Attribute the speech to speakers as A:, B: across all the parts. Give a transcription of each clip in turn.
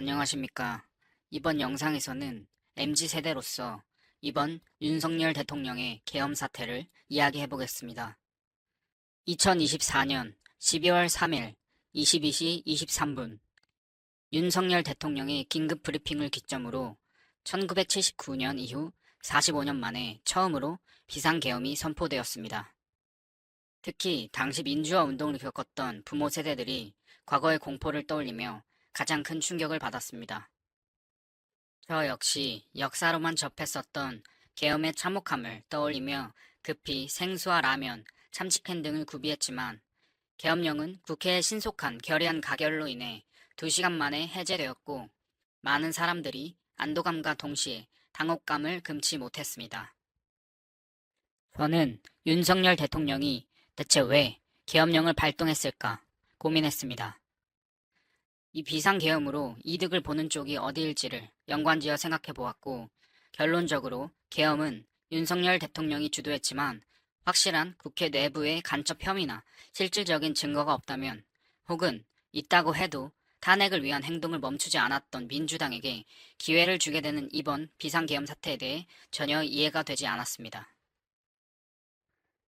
A: 안녕하십니까. 이번 영상에서는 MZ세대로서 이번 윤석열 대통령의 계엄 사태를 이야기해 보겠습니다. 2024년 12월 3일 22시 23분 윤석열 대통령의 긴급 브리핑을 기점으로 1979년 이후 45년 만에 처음으로 비상계엄이 선포되었습니다. 특히 당시 민주화 운동을 겪었던 부모 세대들이 과거의 공포를 떠올리며 가장 큰 충격을 받았습니다. 저 역시 역사로만 접했었던 계엄의 참혹함을 떠올리며 급히 생수와 라면, 참치캔 등을 구비했지만 계엄령은 국회의 신속한 결의안 가결로 인해 2시간 만에 해제되었고 많은 사람들이 안도감과 동시에 당혹감을 금치 못했습니다. 저는 윤석열 대통령이 대체 왜 계엄령을 발동했을까 고민했습니다. 이 비상계엄으로 이득을 보는 쪽이 어디일지를 연관지어 생각해 보았고, 결론적으로 계엄은 윤석열 대통령이 주도했지만 확실한 국회 내부의 간첩 혐의나 실질적인 증거가 없다면, 혹은 있다고 해도 탄핵을 위한 행동을 멈추지 않았던 민주당에게 기회를 주게 되는 이번 비상계엄 사태에 대해 전혀 이해가 되지 않았습니다.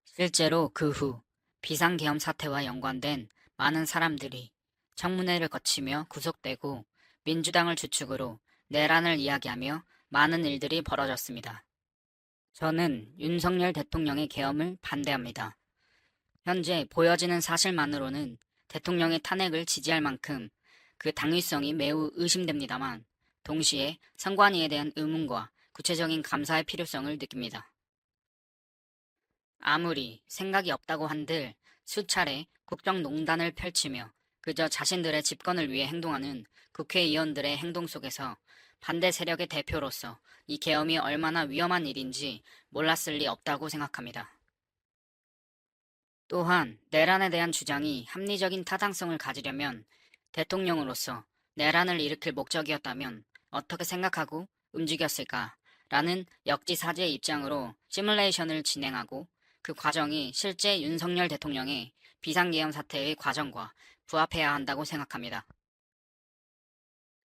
A: 실제로 그 후 비상계엄 사태와 연관된 많은 사람들이 청문회를 거치며 구속되고 민주당을 주축으로 내란을 이야기하며 많은 일들이 벌어졌습니다. 저는 윤석열 대통령의 계엄을 반대합니다. 현재 보여지는 사실만으로는 대통령의 탄핵을 지지할 만큼 그 당위성이 매우 의심됩니다만 동시에 선관위에 대한 의문과 구체적인 감사의 필요성을 느낍니다. 아무리 생각이 없다고 한들 수차례 국정농단을 펼치며 그저 자신들의 집권을 위해 행동하는 국회의원들의 행동 속에서 반대 세력의 대표로서 이 계엄이 얼마나 위험한 일인지 몰랐을 리 없다고 생각합니다. 또한 내란에 대한 주장이 합리적인 타당성을 가지려면 대통령으로서 내란을 일으킬 목적이었다면 어떻게 생각하고 움직였을까라는 역지사지의 입장으로 시뮬레이션을 진행하고 그 과정이 실제 윤석열 대통령의 비상계엄 사태의 과정과 부합해야 한다고 생각합니다.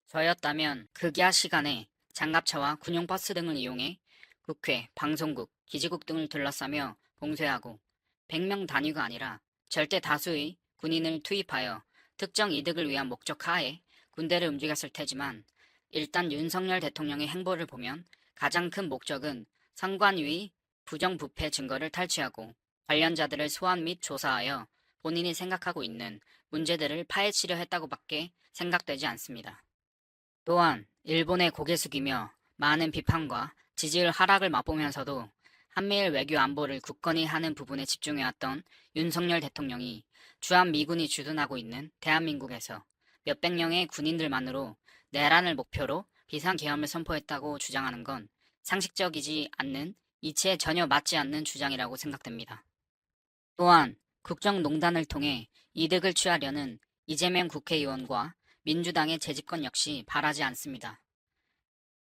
A: 저였다면 극야 시간에 장갑차와 군용버스 등을 이용해 국회, 방송국, 기지국 등을 둘러싸며 봉쇄하고 100명 단위가 아니라 절대 다수의 군인을 투입하여 특정 이득을 위한 목적 하에 군대를 움직였을 테지만 일단 윤석열 대통령의 행보를 보면 가장 큰 목적은 선관위의 부정부패 증거를 탈취하고 관련자들을 소환 및 조사하여 본인이 생각하고 있는 문제들을 파헤치려 했다고밖에 생각되지 않습니다. 또한 일본에 고개 숙이며 많은 비판과 지지율 하락을 맛보면서도 한미일 외교 안보를 굳건히 하는 부분에 집중해왔던 윤석열 대통령이 주한미군이 주둔하고 있는 대한민국에서 몇백 명의 군인들만으로 내란을 목표로 비상계엄을 선포했다고 주장하는 건 상식적이지 않는 이치에 전혀 맞지 않는 주장이라고 생각됩니다. 또한 국정농단을 통해 이득을 취하려는 이재명 국회의원과 민주당의 재집권 역시 바라지 않습니다.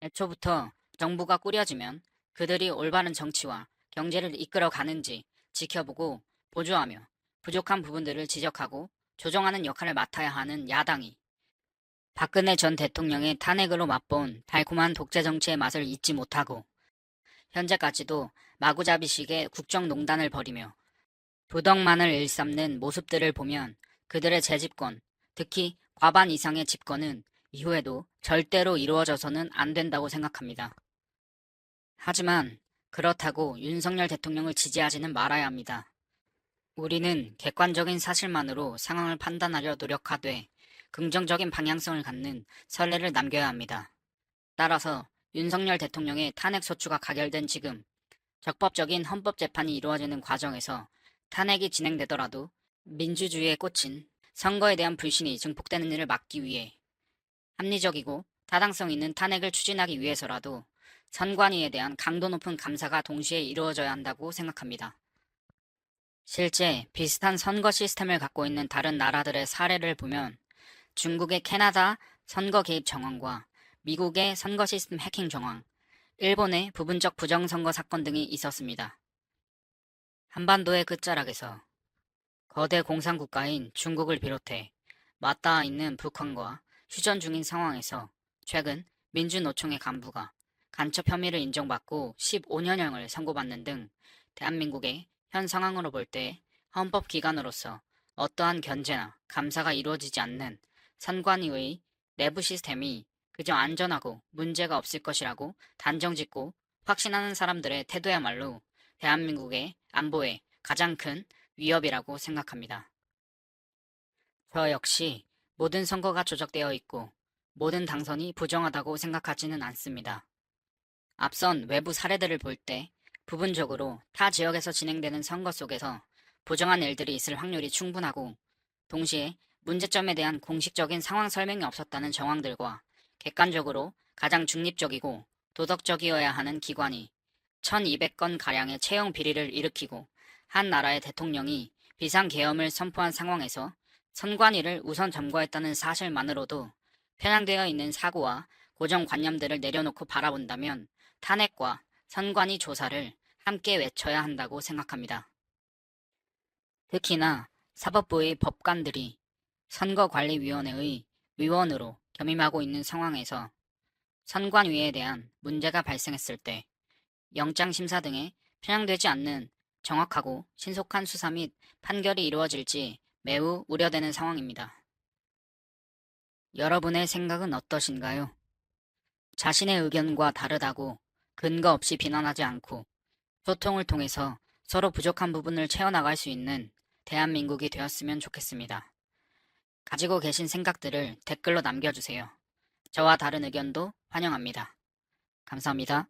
A: 애초부터 정부가 꾸려지면 그들이 올바른 정치와 경제를 이끌어 가는지 지켜보고 보조하며 부족한 부분들을 지적하고 조정하는 역할을 맡아야 하는 야당이 박근혜 전 대통령의 탄핵으로 맛본 달콤한 독재 정치의 맛을 잊지 못하고 현재까지도 마구잡이식의 국정농단을 벌이며 부덕만을 일삼는 모습들을 보면 그들의 재집권, 특히 과반 이상의 집권은 이후에도 절대로 이루어져서는 안 된다고 생각합니다. 하지만 그렇다고 윤석열 대통령을 지지하지는 말아야 합니다. 우리는 객관적인 사실만으로 상황을 판단하려 노력하되 긍정적인 방향성을 갖는 선례를 남겨야 합니다. 따라서 윤석열 대통령의 탄핵소추가 가결된 지금 적법적인 헌법재판이 이루어지는 과정에서 탄핵이 진행되더라도 민주주의에 꽂힌 선거에 대한 불신이 증폭되는 일을 막기 위해 합리적이고 타당성 있는 탄핵을 추진하기 위해서라도 선관위에 대한 강도 높은 감사가 동시에 이루어져야 한다고 생각합니다. 실제 비슷한 선거 시스템을 갖고 있는 다른 나라들의 사례를 보면 중국의 캐나다 선거 개입 정황과 미국의 선거 시스템 해킹 정황, 일본의 부분적 부정선거 사건 등이 있었습니다. 한반도의 끝자락에서 거대 공산국가인 중국을 비롯해 맞닿아 있는 북한과 휴전 중인 상황에서 최근 민주노총의 간부가 간첩 혐의를 인정받고 15년형을 선고받는 등 대한민국의 현 상황으로 볼 때 헌법기관으로서 어떠한 견제나 감사가 이루어지지 않는 선관위의 내부 시스템이 그저 안전하고 문제가 없을 것이라고 단정짓고 확신하는 사람들의 태도야말로 대한민국의 안보에 가장 큰 위협이라고 생각합니다. 저 역시 모든 선거가 조작되어 있고 모든 당선이 부정하다고 생각하지는 않습니다. 앞선 외부 사례들을 볼 때 부분적으로 타 지역에서 진행되는 선거 속에서 부정한 일들이 있을 확률이 충분하고 동시에 문제점에 대한 공식적인 상황 설명이 없었다는 정황들과 객관적으로 가장 중립적이고 도덕적이어야 하는 기관이 1200건 가량의 채용 비리를 일으키고 한 나라의 대통령이 비상계엄을 선포한 상황에서 선관위를 우선 점거했다는 사실만으로도 편향되어 있는 사고와 고정관념들을 내려놓고 바라본다면 탄핵과 선관위 조사를 함께 외쳐야 한다고 생각합니다. 특히나 사법부의 법관들이 선거관리위원회의 위원으로 겸임하고 있는 상황에서 선관위에 대한 문제가 발생했을 때 영장심사 등에 편향되지 않는 정확하고 신속한 수사 및 판결이 이루어질지 매우 우려되는 상황입니다. 여러분의 생각은 어떠신가요? 자신의 의견과 다르다고 근거 없이 비난하지 않고 소통을 통해서 서로 부족한 부분을 채워나갈 수 있는 대한민국이 되었으면 좋겠습니다. 가지고 계신 생각들을 댓글로 남겨주세요. 저와 다른 의견도 환영합니다. 감사합니다.